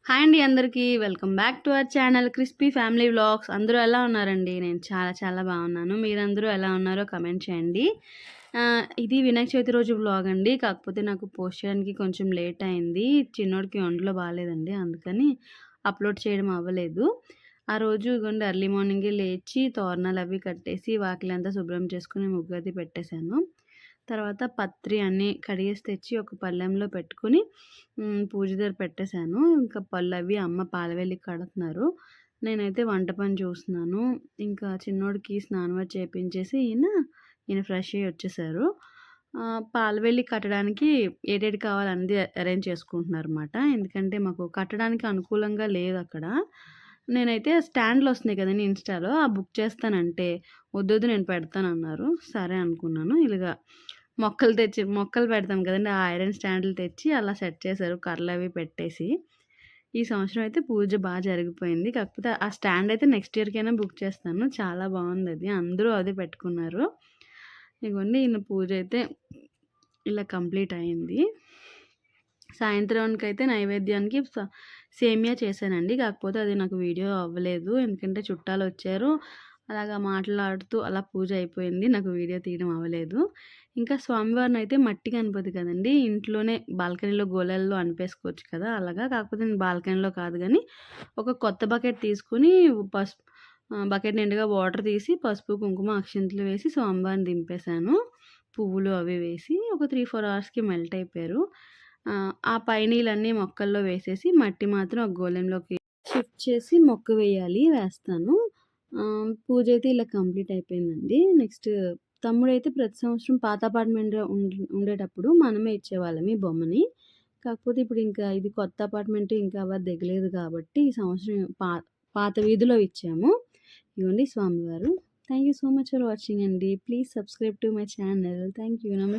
Hi అండి అందరికీ. Welcome back to our channel crispy family vlogs. అందరూ ఎలా ఉన్నారండి? నేను చాలా చాలా బాగున్నాను. మీరందరూ ఎలా ఉన్నారో కమెంట్ చేయండి. ఇది వినాయక చవితి రోజు వ్లాగ్ అండి. కాకపోతే నాకు పోస్ట్ చేయడానికి కొంచెం లేట్ అయింది. చిన్నోడికి ఒంట్లో బాగాలేదండి. అందుకని అప్లోడ్ చేయడం అవ్వలేదు. ఆ రోజు ఇగోండి ఎర్లీ మార్నింగే లేచి తోరణాలు అవి కట్టేసి వాకిలంతా శుభ్రం చేసుకొని ముగ్గది పెట్టేశాను. తర్వాత పత్రి అన్నీ కడిగేసి తెచ్చి ఒక పళ్ళెంలో పెట్టుకొని పూజ దగ్గర పెట్టేశాను. ఇంకా పళ్ళవి అమ్మ పాలవెల్లి కడుతున్నారు. నేనైతే వంట పని చూస్తున్నాను. ఇంకా చిన్నోడికి స్నానం అది చేపించేసి ఈయన ఫ్రెష్ అయ్యి వచ్చేసారు. పాలవెల్లి కట్టడానికి ఏటేటి కావాలో అన్నీ అరేంజ్ చేసుకుంటున్నారన్నమాట. ఎందుకంటే మాకు కట్టడానికి అనుకూలంగా లేదక్కడ. నేనైతే స్టాండ్‌లు వస్తున్నాయి కదండీ ఇన్‌స్టాలో బుక్ చేస్తానంటే, "వద్దొద్దు నేను పెడతానన్నారు." సరే అనుకున్నాను. ఇలాగ మొక్కలు పెడతాం కదండీ! ఆ ఐరన్ స్టాండ్‌లు తెచ్చి అలా సెట్ చేశారు కర్రలవి పెట్టేసి. ఈ సంవత్సరం అయితే పూజ జరిగిపోయింది. కాకపోతే ఆ స్టాండ్ అయితే నెక్స్ట్ ఇయర్‌కైనా బుక్ చేస్తాను. చాలా బావుందది. అందరూ అదే పెట్టుకున్నారు. ఇగోండి ఈయన పూజ అయితే ఇలా కంప్లీట్ అయింది. సాయంత్రానికైతే నైవేద్యానికి సేమియా చేశానండి. కాకపోతే అది నాకు వీడియో అవ్వలేదు. ఎందుకంటే చుట్టాలొచ్చారు. అలాగా మాట్లాడుతూ అలా పూజ అయిపోయింది. నాకు వీడియో తీయడం అవ్వలేదు. ఇంకా స్వామివారినైతే మట్టి గణపతి కదండీ! ఇంట్లోనే బాల్కనీలో గోలెల్లో అనిపేసుకోవచ్చు కదా! అలాగా. కాకపోతే నేను బాల్కనీలో కాదు గానీ, ఒక కొత్త బకెట్ తీసుకొని బకెట్ నిండుగా వాటర్ తీసి పసుపు, కుంకుమ, అక్షింతలు వేసి స్వామివారిని దింపేశాను. పువ్వులు అవి వేసి ఒక 3, 4 అవర్స్‌కి మెల్ట్ అయిపోయారు. ఆ పై నీళ్ళన్నీ మొక్కల్లో వేసేసి మట్టి మాత్రం ఒక గోళంలోకి షిఫ్ట్ చేసి మొక్క వేస్తాను. పూజ అయితే ఇలా కంప్లీట్ అయిపోయిందండి. నెక్స్ట్ తమ్ముడైతే ప్రతి సంవత్సరం పాత అపార్ట్మెంట్‌లో ఉండేటప్పుడు మనమే ఇచ్చేవాళ్ళం ఈ బొమ్మని. కాకపోతే ఇప్పుడు ఇంకా ఇది కొత్త అపార్ట్మెంట్ ఇంకా ఎవరు దిగలేదు కాబట్టి ఈ సంవత్సరం పాత వీధిలో ఇచ్చాము. ఇగోండి స్వామివారు. Thank you so much for watching అండి. Please subscribe to my channel. Thank you. నమస్తే.